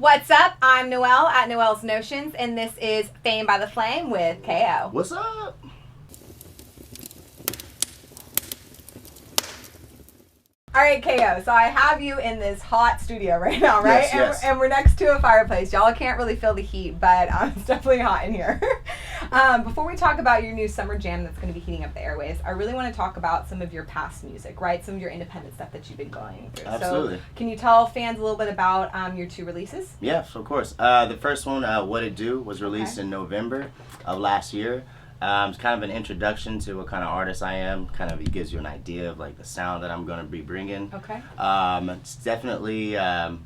What's up? I'm Noelle at Noelle's Notions, and this is Fame by the Flame with KO. What's up? All right, KO, so I have you in this hot studio right now, right? Yes. And we're next to a fireplace. Y'all can't really feel the heat, but it's definitely hot in here. Before we talk about your new summer jam that's going to be heating up the airways, I really want to talk about some of your past music, right? Some of your independent stuff that you've been going through. Absolutely. So can you tell fans a little bit about your two releases? Yes, of course. The first one, What It Do, was released in November of last year. It's kind of an introduction to what kind of artist I am. Kind of it gives you an idea of like the sound that I'm going to be bringing. Okay. It's definitely a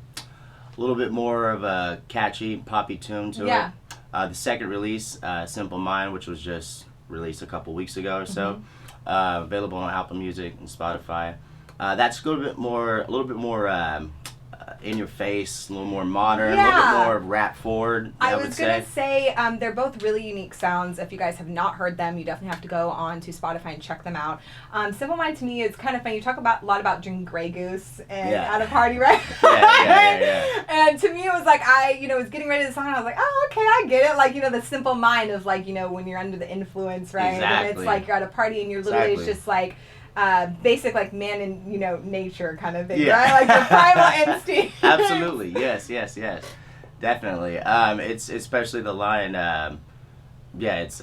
little bit more of a catchy, poppy tune to it. The second release, Simple Mind, which was just released a couple weeks ago or so, available on Apple Music and Spotify. That's a little bit more in your face, a little more modern, a little bit more rap forward. I was gonna say they're both really unique sounds. If you guys have not heard them, you definitely have to go on to Spotify and check them out. Simple Mind to me is kind of fun. You talk about a lot about drinking Grey Goose and at a party, right? Yeah. And to me, it was like I was getting ready to the song. And I was like, oh, okay, I get it. Like the simple mind of like when you're under the influence, right? Exactly. And it's like you're at a party and you're literally it's just like. Basic like man in nature kind of thing, right? Like the primal instinct. Absolutely, yes, definitely. It's especially the line. It's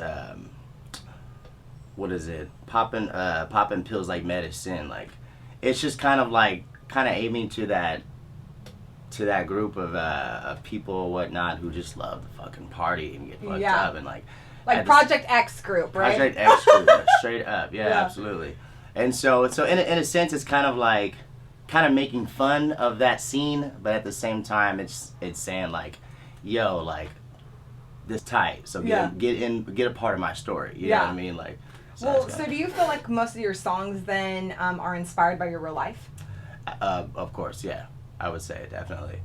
what is it? Popping pills like medicine. Like it's just kind of aiming to that group of people, whatnot, who just love the fucking party and get fucked up and like Project X group, right? Project X group, straight up, absolutely. And so in a sense, it's kind of making fun of that scene, but at the same time, it's saying like, yo, like this tight. So get a part of my story. You know what I mean? Like. So do you feel like most of your songs then are inspired by your real life? Of course, yeah. I would say definitely.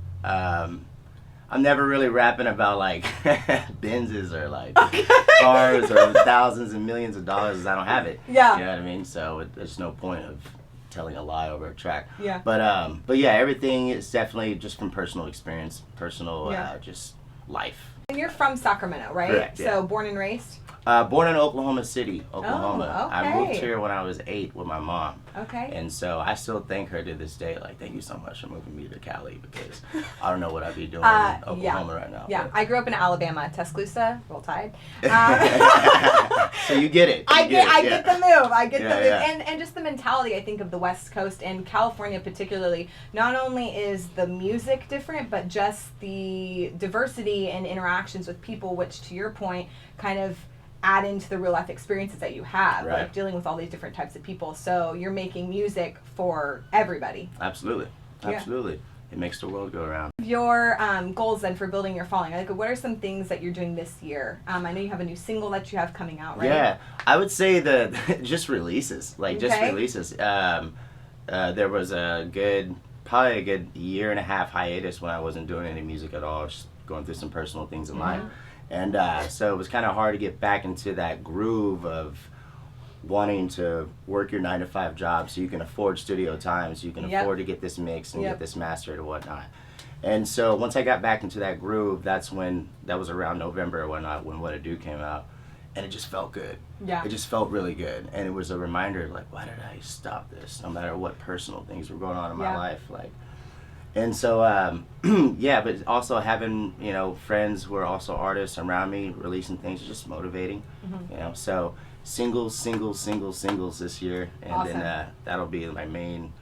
I'm never really rapping about like Benzes or like cars or thousands and millions of dollars. I don't have it. Yeah. You know what I mean? So there's no point of telling a lie over a track. Yeah. But yeah, everything is definitely just from personal experience, personal just life. And you're from Sacramento, right? Correct. So born and raised? Born in Oklahoma City, Oklahoma. Oh, okay. I moved here when I was 8 with my mom. Okay. And so I still thank her to this day. Like, thank you so much for moving me to Cali because I don't know what I'd be doing in Oklahoma right now. Yeah, I grew up in Alabama, Tuscaloosa, Roll Tide. So you get it. I get the move. I get the move. And just the mentality, I think, of the West Coast and California particularly. Not only is the music different, but just the diversity and interactions with people, which to your point, kind of add into the real life experiences that you have, like dealing with all these different types of people. So you're making music for everybody. Absolutely. It makes the world go around. Your goals then for building your following, like what are some things that you're doing this year? I know you have a new single that you have coming out, right? Yeah, I would say that just releases, just releases. There was probably a good year and a half hiatus when I wasn't doing any music at all, just going through some personal things in life. And so it was kind of hard to get back into that groove of wanting to work your 9-to-5 job so you can afford studio time, so you can afford to get this mixed and get this mastered and whatnot. And so once I got back into that groove, that was around November or whatnot when What It Do came out. And it just felt good. Yeah. It just felt really good. And it was a reminder, like, why did I stop this? No matter what personal things were going on in my life. And so, but also having, friends who are also artists around me releasing things is just motivating, So singles this year. And then that'll be my main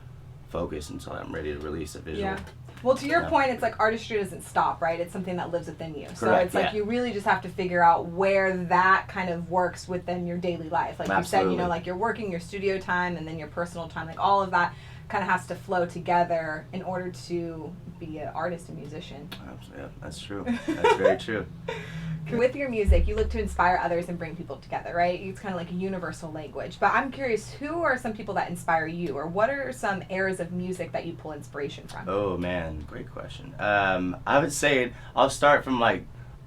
focus until I'm ready to release a visual. Yeah. Well, to your point, it's like artistry doesn't stop, right? It's something that lives within you. So it's like you really just have to figure out where that kind of works within your daily life. Like you said, like you're working your studio time and then your personal time, like all of that kind of has to flow together in order to be an artist and musician. Yeah, that's true. That's very true. With your music, you look to inspire others and bring people together, right? It's kind of like a universal language. But I'm curious, who are some people that inspire you? Or what are some eras of music that you pull inspiration from? Oh, man. Great question. I would say I'll start from,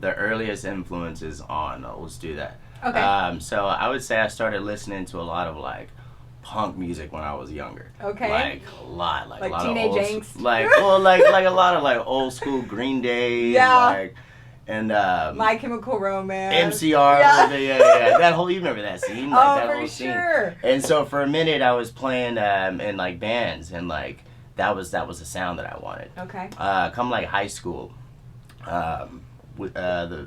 the earliest influences on. Let's do that. Okay. So I would say I started listening to a lot of, punk music when I was younger. Okay. Like a lot, like a lot teenage of old, angst. like a lot of like old school Green Day. Yeah. Like, and My Chemical Romance. MCR. Yeah. Yeah. That whole, you remember that scene? Like, that for whole sure. Scene. And so for a minute I was playing in like bands, and like that was the sound that I wanted. Okay. Come like high school, the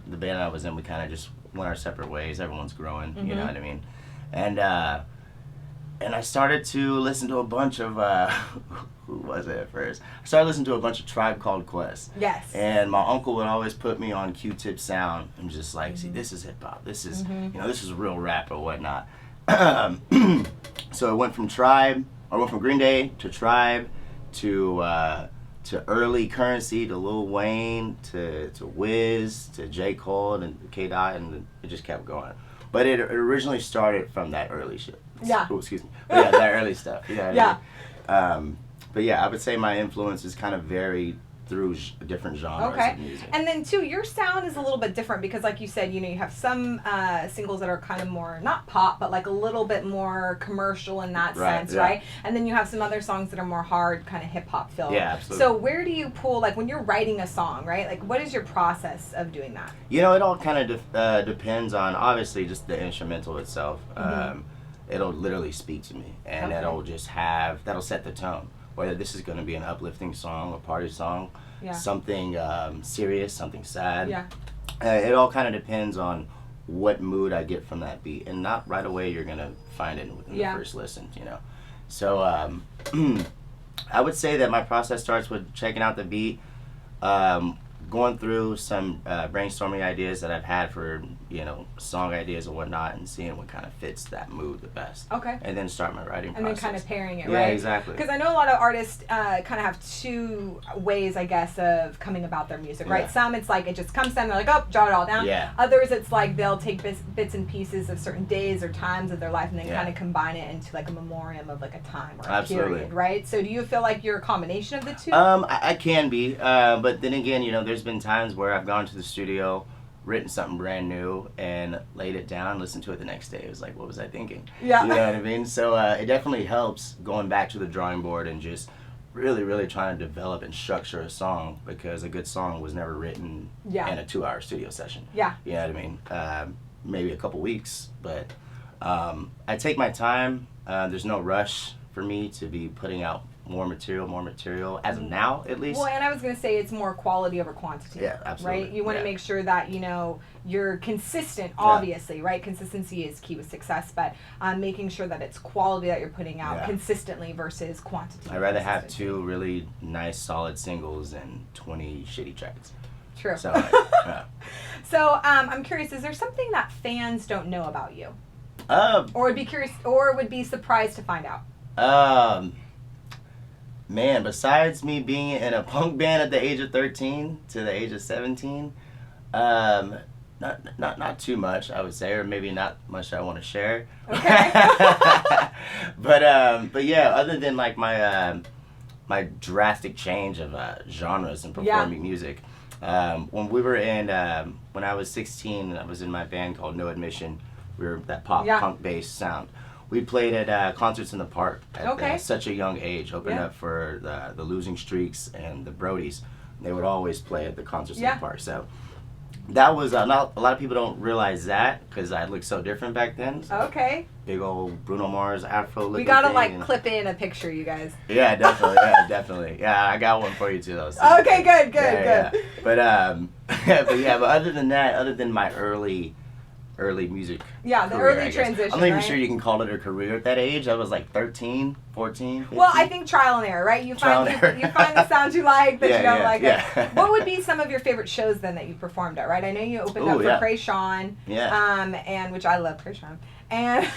band I was in, we kind of just went our separate ways. Everyone's growing, you know what I mean? And I started to listen to a bunch of who was it at first? I started listening to a bunch of Tribe Called Quest. Yes. And my uncle would always put me on Q-Tip Sound and just like, see, this is hip hop. This is this is real rap or whatnot. So it went from Green Day to Tribe to early Currency, to Lil Wayne, to Wiz, to J. Cole, and K. Dot, and it just kept going. But it originally started from that early shit. Yeah. Oh, excuse me. But yeah, that early stuff. You know what Yeah. I mean? But yeah, I would say my influences kind of vary through different genres of music. And then too, your sound is a little bit different because, like you said, you have some singles that are kind of more not pop, but like a little bit more commercial in that sense, right? And then you have some other songs that are more hard, kind of hip hop filled. Yeah, absolutely. So where do you pull, like when you're writing a song, right? Like what is your process of doing that? It all kind of depends on obviously just the instrumental itself. It'll literally speak to me, and that'll set the tone. Whether this is going to be an uplifting song, a party song, something serious, something sad. Yeah. It all kind of depends on what mood I get from that beat, and not right away you're going to find it within the first listen, So I would say that my process starts with checking out the beat, going through some brainstorming ideas that I've had for song ideas and whatnot, and seeing what kind of fits that mood the best. Okay. And then start my writing process. And then kind of pairing it, right? Yeah, exactly. Because I know a lot of artists kind of have two ways, I guess, of coming about their music, right? Some it's like it just comes to them, they're like, oh, jot it all down. Yeah. Others it's like they'll take bits and pieces of certain days or times of their life and then kind of combine it into like a memoriam of like a time or a period, right? So do you feel like you're a combination of the two? I can be, but then again, there's been times where I've gone to the studio, written something brand new, and laid it down, listened to it the next day. It was like, what was I thinking? Yeah. You know what I mean? So it definitely helps going back to the drawing board and just really, really trying to develop and structure a song, because a good song was never written in a 2-hour studio session. Yeah. You know what I mean? Maybe a couple weeks, but I take my time. There's no rush for me to be putting out more material as of now, at least. Well, and I was going to say it's more quality over quantity. Yeah, absolutely. Right? You want to make sure that, you're consistent, obviously, right? Consistency is key with success, but making sure that it's quality that you're putting out consistently versus quantity. I'd rather have 2 really nice, solid singles than 20 shitty tracks. True. So, So, I'm curious, is there something that fans don't know about you? Or would be curious, or would be surprised to find out? Man, besides me being in a punk band at the age of 13 to the age of 17, not too much, I would say, or maybe not much I want to share. Okay. but yeah, other than like my my drastic change of genres and performing music, when we were in when I was 16, I was in my band called No Admission. We were that pop punk based sound. We played at concerts in the park at such a young age, opened up for the Losing Streaks and the Brodies. They would always play at the concerts in the park. So that was not a lot of people don't realize that, because I looked so different back then. So big old Bruno Mars afro looking. We gotta clip in a picture, you guys. Yeah, definitely. Definitely. Yeah, I got one for you too, though. So. Okay, good. But but other than that, other than my early music the career, early transition. I'm not even sure you can call it a career at that age. I was like 13, 14, 15. Well, I think trial and error, right? You find the sounds you like that you don't like. What would be some of your favorite shows then that you performed at, right? I know you opened up for Krayshawn, and which I love Krayshawn, and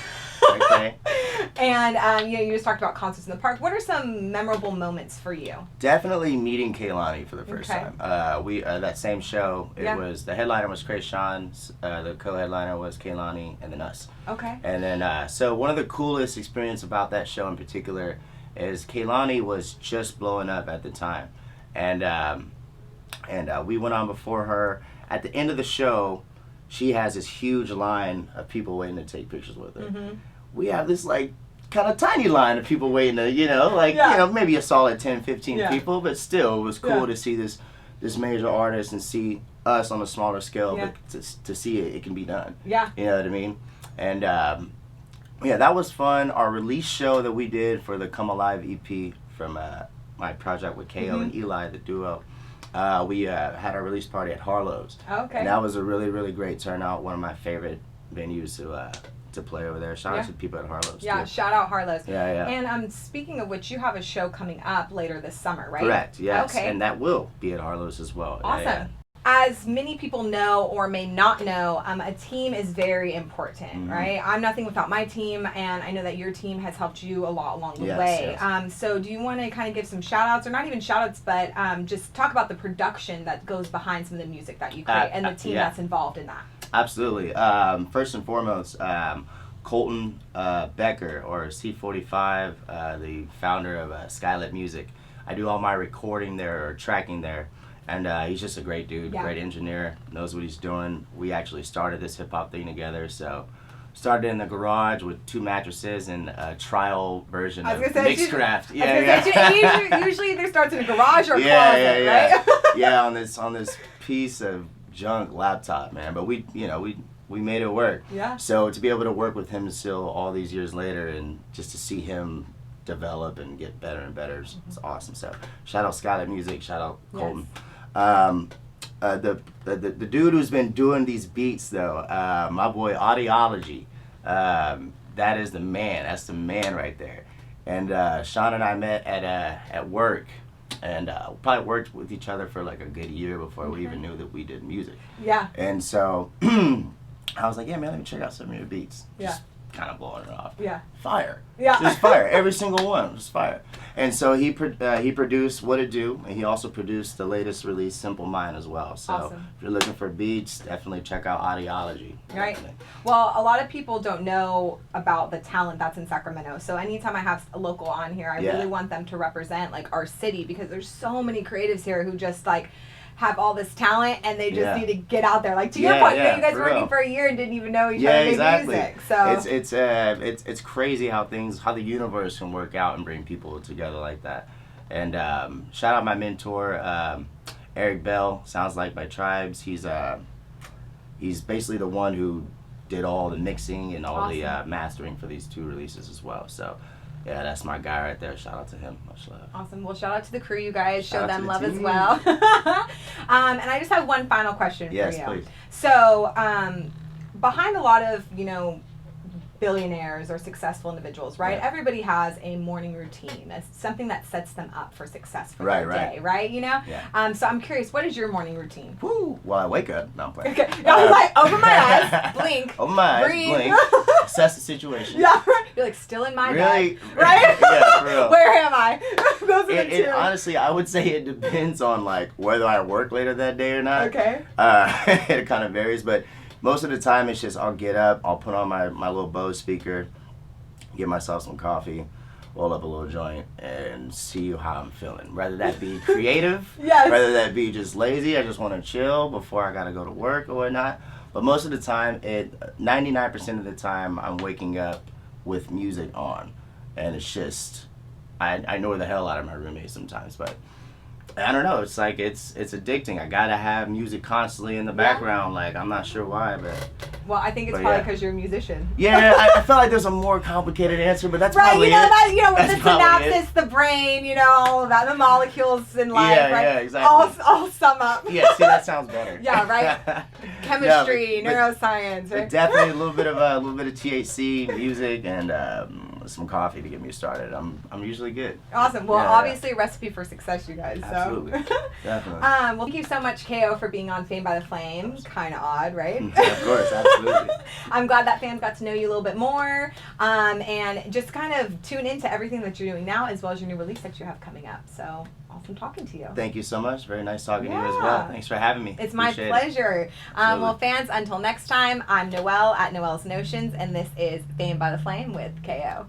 and you just talked about concerts in the park. What are some memorable moments for you? Definitely meeting Kehlani for the first time. We that same show, it was the headliner was Krayshawn, the co-headliner was Kehlani, and then us. Okay. And then so one of the coolest experience about that show in particular is Kehlani was just blowing up at the time, and we went on before her. At the end of the show, she has this huge line of people waiting to take pictures with her. We have this like kind of tiny line of people waiting to, maybe a solid 10, 15 people, but still, it was cool to see this major artist and see us on a smaller scale, but to see it can be done. Yeah. You know what I mean? And, that was fun. Our release show that we did for the Come Alive EP from my project with KO and Eli, the duo, we had our release party at Harlow's. Okay. And that was a really, really great turnout. One of my favorite venues to play over there. Shout out to people at Harlow's. Yeah, too. shout out Harlow's. Yeah. And speaking of which, you have a show coming up later this summer, right? Correct, yes. Okay. And that will be at Harlow's as well. Awesome. Yeah. As many people know or may not know, a team is very important, right? I'm nothing without my team, and I know that your team has helped you a lot along the way. Yes. So do you want to kind of give some shout-outs, or not even shout-outs, but just talk about the production that goes behind some of the music that you create and the team that's involved in that? Absolutely. First and foremost, Colton Becker, or C45, the founder of Skylit Music. I do all my recording there, or tracking there. And he's just a great dude, great engineer, knows what he's doing. We actually started this hip-hop thing together, so started in the garage with 2 mattresses and a trial version of Mixcraft. Usually either starts in a garage or a closet, right? on this piece of junk laptop, man. But we made it work. Yeah. So to be able to work with him still all these years later, and just to see him develop and get better and better is awesome. So shout out Skylit Music, shout out Colton. The dude who's been doing these beats though, my boy Audiology, that is the man. That's the man right there. And Sean and I met at work, and probably worked with each other for like a good year before we even knew that we did music. Yeah. And so I was like, yeah, man, let me check out some of your beats. Yeah. Kind of blowing it off. Yeah. Fire. Yeah. Just fire. Every single one was fire. And so he produced What It Do, and he also produced the latest release, Simple Mind, as well. So if you're looking for beats, definitely check out Audiology. Right. Well, a lot of people don't know about the talent that's in Sacramento. So anytime I have a local on here, I really want them to represent like our city, because there's so many creatives here who just like have all this talent, and they just need to get out there. Like to your point, you guys were working for a year and didn't even know each other made music. So it's crazy how the universe can work out and bring people together like that. And shout out my mentor, Eric Bell, Sounds Like by Tribes. He's basically the one who did all the mixing and all the mastering for these 2 releases as well. So yeah, that's my guy right there. Shout out to him. Much love. Awesome. Well, shout out to the crew, you guys. Show them love as well. And I just have one final question for you. Yes, please. So, behind a lot of, billionaires or successful individuals, right? Yeah. Everybody has a morning routine. It's something that sets them up for success for their day, right? Yeah. So I'm curious, what is your morning routine? Woo. Well, I wake up. No, I'm playing. Okay. I was like, open my eyes, blink, open my eyes, breathe. blink, assess the situation. Yeah, right. You're like still in my bed, right? Yeah, for real. Where am I? Those are the 2. Honestly, I would say it depends on like whether I work later that day or not. Okay. It kind of varies, but most of the time it's just I'll get up, I'll put on my little Bose speaker, get myself some coffee, roll up a little joint, and see how I'm feeling. Whether that be creative, whether that be just lazy, I just want to chill before I gotta go to work or whatnot. But most of the time, 99% of the time, I'm waking up with music on, and it's just I annoy the hell out of my roommate sometimes, but I don't know. It's like it's addicting. I gotta have music constantly in the background. Like I'm not sure why, but well, I think it's probably because you're a musician. Yeah, I felt like there's a more complicated answer, but that's probably with the synapses, the brain, all of that, the molecules in life, right? Yeah, exactly. All sum up. Yeah, see, that sounds better. Yeah, right. Chemistry, neuroscience, right? But definitely a little bit of THC, music, and some coffee to get me started. I'm usually good. Awesome. Well, obviously a recipe for success, you guys. Absolutely. Definitely. Well, thank you so much, KO, for being on Fame by the Flame. Kind of odd, right? Of course, absolutely. I'm glad that fans got to know you a little bit more, and just kind of tune into everything that you're doing now, as well as your new release that you have coming up. So awesome talking to you. Thank you so much. Very nice talking to you as well. Thanks for having me. It's my pleasure. Well, fans, until next time, I'm Noelle at Noelle's Notions, and this is Fame by the Flame with KO.